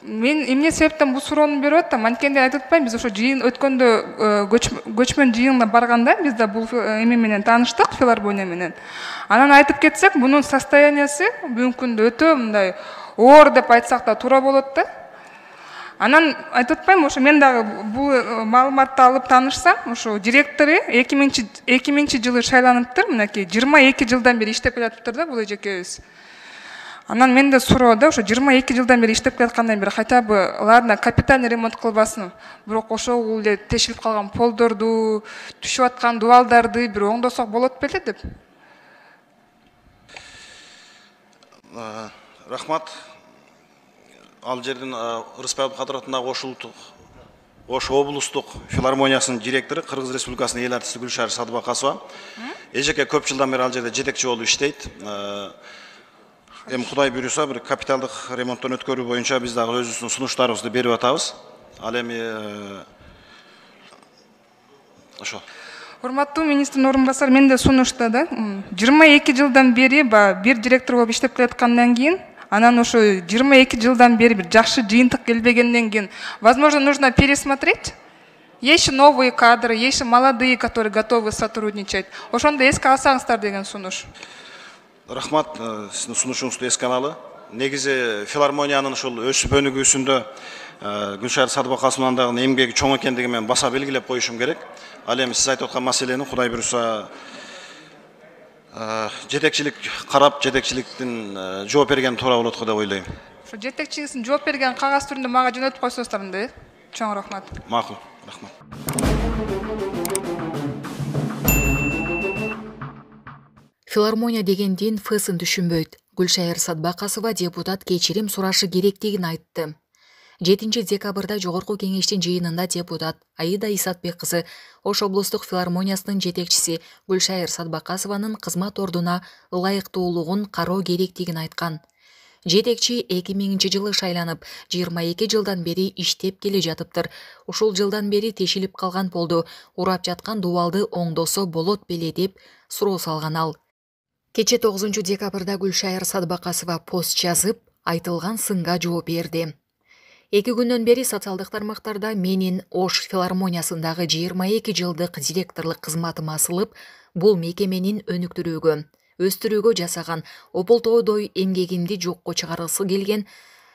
Мен эмне себептен бул суроону берип атам, анткенде айтып атпаймынбы, биз ошо жыйын өткөндө көчмөн жыйынына барганда биз да бул эме менен тааныштык, филармония менен. Анан айтып кетсек, бунун состояниясы бүгүнкү күндө өтө мындай оор деп айтсак да туура болот да. Анан айтып атпаймынбы, ошо мен дагы бул маалыматты алып таанышсам, ошо директору 2000 жылы шайланыптыр, мынакей 22 жылдан бери иштеп келатыптыр да бул эжекебиз. Анан менде суроо да, ошо 22 жылдан бери иштеп келаткандан бери хотя бы ладно капитальный ремонт кылбасын, бирок ошол эле тешилип калган полдорду, түшүп аткан дубалдарды бир оңдосок болот беле деп. Рахмат. Ал жерден Рыспай Абдыкадыр атындагы Ош облустук филармониясынын директору, Кыргыз Республикасынын эл артисти Гүлшара Садыбакасова. Эжеке көп жылдан бери ал жерде жетекчи болуп иштейт. Эми Кудай буйруса бир капиталдык ремонттон өткөрүү боюнча биз дагы өзүбүздүн сунуштарыбызды берип атабыз. Ал эми ошо. Урматтуу министрдин орун басары, менде сунушта да 22 жылдан бери бир директор болуп иштеп келаткандан кийин, анан ошо 22 жылдан бери бир жакшы жыйынтык келбегенден кийин, возможно, нужно пересмотреть. Есть новые кадры, есть молодые, которые готовы сотрудничать. Ошондо эске алсаңыздар деген сунуш. Рахмат, сиздин сунушуңузду эске алалы. Негизи филармониянын ушул өсүп өнүгүүсүндө Гүлшара Садыбакасованын дагы эмгеги чоң экендиги менен баса белгилеп коюшум керек. Ал эми сиз айтып аткан маселени Кудай буйруса жетекчилик карап, жетекчиликтин жооп берген туура болот го деп ойлойм. Ошо жетекчисин жооп берген кагаз түрүндө мага жөнөтүп койсоңуздар анда, чоң рахмат. Макул, рахмат. Филармония дегенден фысын түшүнбөйт. Гүлшайыр Садбакасова депутат кечирим сурашы керектигин айтты. 7 декабрда Жогорку кеңештин жыйынында депутат Аида Исатбек кызы Ош облустук филармониясынын жетекчиси Гүлшайыр Садбакасованын кызмат ордуна ылайыктуулугун кароо керектигин айткан. Жетекчи 2000 жылы шайланып, 22 жылдан бери иштеп келе жатыптыр. Ушул жылдан бери тешилип калган полду, урап жаткан дубалды оңдосо болот беле деп суроо салган ал. Кече 9 декабрда Гүлшайыр Садбакасова пост жазып, айтылган сынга жооп берди. 2 күндөн бери социалдык тармактарда менин Ош филармониясындагы 22 жылдык директорлук кызматым асылып, бул мекеменин өнүктүрүүгө, өстүрүүгө жасаган ополтоодой эмгегимди жокко чыгаргысы келген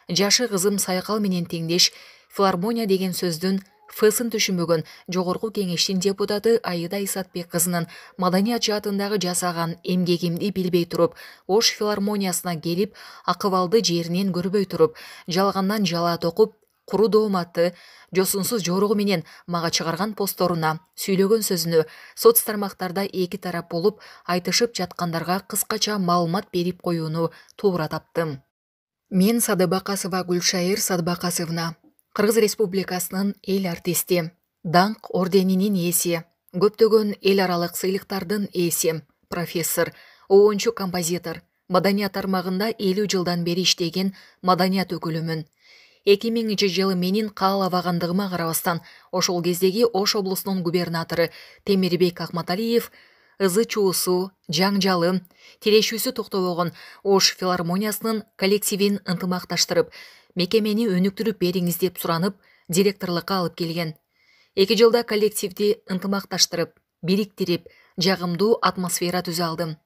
жашы кызым Сайкал менен теңдеш филармония деген сөздүн фысын түшүнбөгөн Жогорку кеңештин депутаты Аида Исатбек кызынын маданият жаатындагы жасаган эмгегимди билбей туруп, Ош филармониясына келип, акыбалды жеринен көрбөй туруп, жалгандан жалаат окуп, куру дооматты, жосунсуз жоругу менен мага чыгарган посторуна, сүйлөгөн сөзүнө соц тармактарда эки тарап болуп айтышып жаткандарга кыскача маалымат берип коюуну туура таптым. Мен Садыбакасова Гүлшайыр Садбакасовна, Кыргыз Республикасынын эл артисти, даңк орденинин ээси, көптөгөн эл аралык сыйлыктардын ээси, профессор, оончу композитор, маданият тармагында 50 жылдан бери иштеген маданият өкүлүмүн. 2000 жылы менин каалабагандыгыма карабастан, ошол кездеги Ош облусунун губернатору Темирбек Акматалиев ызы чуусу, жаңжалы, тирешүүсү токтобогон Ош филармониясынын коллективин ынтымакташтырып, мекемени өнүктүрүп бериңиз деп суранып, директорлукка алып келген. 2 жылда коллективди ынтымакташтырып, бириктирип, жагымдуу атмосфера түзө алдым.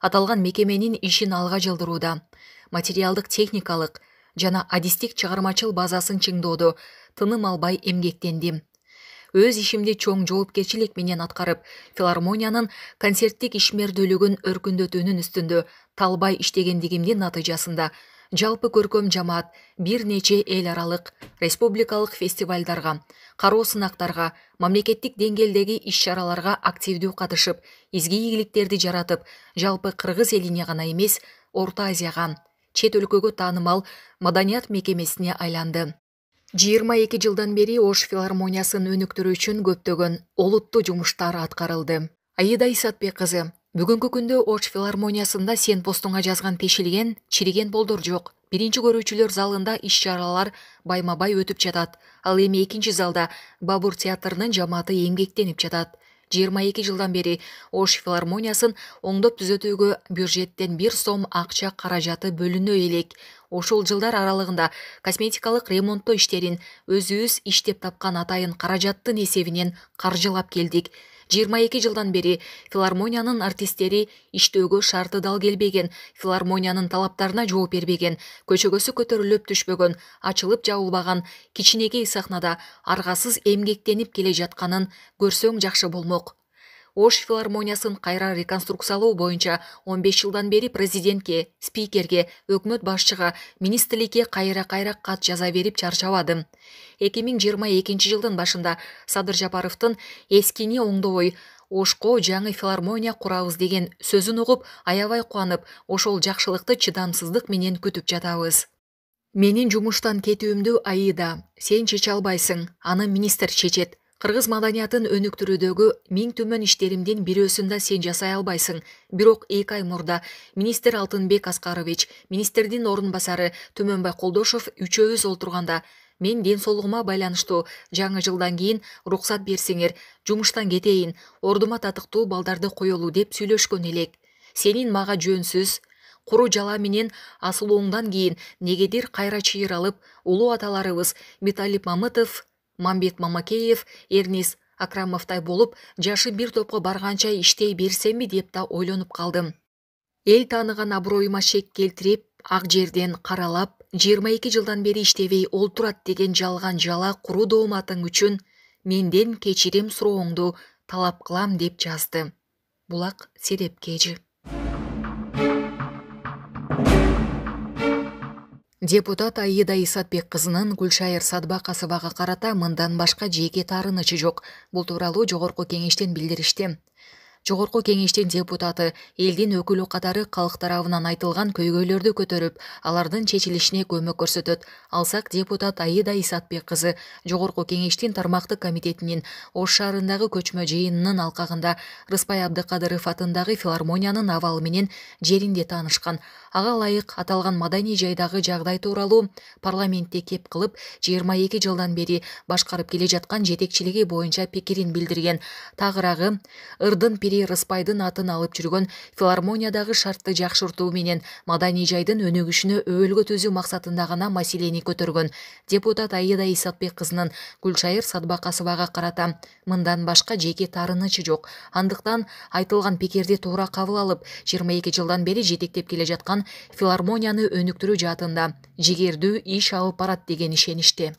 Аталган мекеменин ишин алга жылдырууда, материалдык техникалык жана адистик чыгармачыл базасын чыңдоодо тыным албай эмгектендим. Өз ишимди чоң жоопкерчилик менен аткарып, филармониянын концерттик ишмердүүлүгүн өркүндөтүүнүн үстүндө талбай иштегендигимдин натыйжасында жалпы көркөм жамаат бир нече эл аралык, республикалык фестивалдарга, кароо сынактарга, мамлекеттик деңгээлдеги иш-чараларга активдүү катышып, изги ийгиликтерди жаратып, жалпы Кыргыз элине гана эмес, Орто Азияга, чет өлкөгө таанымал маданият мекемесине айланды. 22 жылдан бери Ош филармониясын өнүктүрүү үчүн көптөгөн олуттуу жумуштар аткарылды. Аида Исатбек кызы, бүгүнкү күндө Ош филармониясында сен постуңа жазган тешилген, чириген болдор жок. Биринчи көрүүчүлөр залында иш-чаралар байма-бай өтүп жатат. Ал эми экинчи залда Бабур театрынын жамааты эмгектенип жатат. 22 жылдан бери Ош филармониясын оңдоп түзөтүүгө бюджеттен 1 сом акча каражаты бөлүнө элек. Ошол жылдар аралыгында косметикалык ремонттоо иштерин өзүбүз иштеп тапкан атайын каражаттын эсебинен каржылап келдик. 22 жылдан бери филармониянын артисттери иштөөгө шарты дал келбеген, филармониянын талаптарына жооп бербеген, көчөгөсү көтөрүлүп түшпөгөн, ачылып жабылбаган кичинекей сахнада аргасыз эмгектенип келе жатканын көрсөң жакшы болмок. Ош филармониясын кайра реконструкциялоо боюнча 15 жылдан бери президентке, спикерге, өкмөт башчыга, министрликке кайра кат жаза берип чарчабадым. 2022 жылдын башында Садыр Жапаровдун эскини оңдобой Ошко жаңы филармония курабыз деген сөзүн угуп, аябай кубанып, ошол жакшылыкты чыдамсыздык менен күтүп жатабыз. Менин жумуштан кетүүмдү Аида, сен чече албайсың, аны министр чечет. Кыргыз маданиятын өнүктүрүүдөгү миң түмөн иштеримдин бирөөсүн да сен жасай албайсың. Бирок 2 ай мурда министр Алтынбек Аскарович, министрдин орун басары Төмөнбай Колдошов үчөөбүз олтурганда, мен ден соолугума байланыштуу жаңы жылдан кийин уруксат берсеңер, жумуштан кетейин, ордума татыктуу балдарды коелу деп сүйлөшкөн элек. Сенин мага жөнсүз, куру жала менен асылууңдан кийин негедир кайра чыйыр алып, улуу аталарыбыз Биталип Мамытов, Мамбет Мамакеев, Эрнис Акрамовтай болуп, жашы бир топко барганча иштей берсемби деп да ойлонуп калдым. Эл тааныган аброюма шек келтирип, ак жерден каралап, 22 жылдан бери иштебей олтурат деген жалган жала куру дооматың үчүн менден кечирим сурооңду талап кылам деп жазды. Булак Серепкежи. Депутат Аида Исатбек кызынын Гүлшайыр Садбакасовага карата мындан башка жеке таарынычы жок. Бул тууралуу Жогорку Кеңештен билдиришти. Жогорку Кеңештин депутаты элдин өкүлү катары калк тарабынан айтылган көйгөйлөрдү көтөрүп, алардын чечилишине көмөк көрсөтөт. Алсак депутат Аида Исатбек кызы Жогорку Кеңештин тармактык комитетинин Ош шаарындагы көчмө жыйынынын алкагында Рыспай Абдыкадыров атындагы филармониянын абалы менен жеринде таанышкан. Ага ылайык аталган маданий жайдагы жагдай тууралуу парламентте кеп кылып 22 жылдан бери башкарып келе жаткан жетекчилиги боюнча пикирин билдирген. Тагыраагы ырдын пири Рыспайдын атын алып жүргөн филармониядагы шартты жакшыртуу менен маданий жайдын өнүгүшүнө өбөлгө түзүү максатында гана маселени көтөргөн. Депутат Аида Исатбек кызынын Гүлшайыр Садбакасовага карата мындан башка жеке таарынычы жок. Андыктан айтылган пикирди туура кабыл алып, 22 жылдан бери жетектеп келе жаткан филармонияны өнүктүрүү жаатында жигердүү иш алып барат деген ишениште.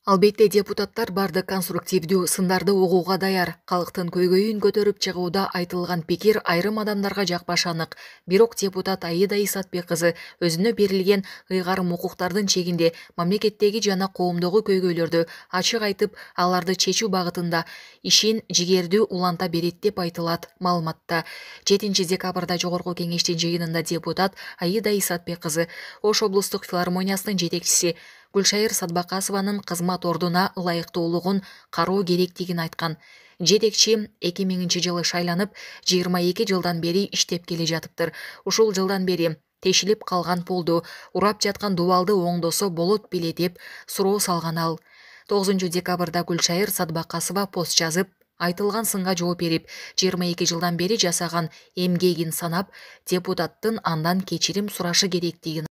Албетте депутаттар бардык конструктивдүү сындарды угууга даяр. Калктын көйгөйүн көтөрүп чыгууда айтылган пикир айрым адамдарга жакпашы анык. Бирок депутат Аида Исатбек кызы өзүнө берилген ыйгарым укуктардын чегинде мамлекеттеги жана коомдогу көйгөйлөрдү ачык айтып, аларды чечүү багытында ишин жигердүү уланта берет деп айтылат маалыматта. 7 декабрда Жогорку Кеңештин жыйынында депутат Аида Исатбек кызы Ош облустук филармониясынын жетекчиси Гүлшайыр Садбакасованын кызмат ордуна ылайыктуулугун кароо керектигин айткан. Жетекчи 2000 жылы шайланып, 22 жылдан бери иштеп келе жатыптыр. Ушул жылдан бери тешилип калган полду урап жаткан дубалды оңдосо болот беле деп суроо салган ал. 9 декабрда Гүлшайыр Садбакасова пост жазып, айтылган сынга жооп берип, 22 жылдан бери жасаган эмгегин санап, депутаттын андан кечирим сурашы керектигин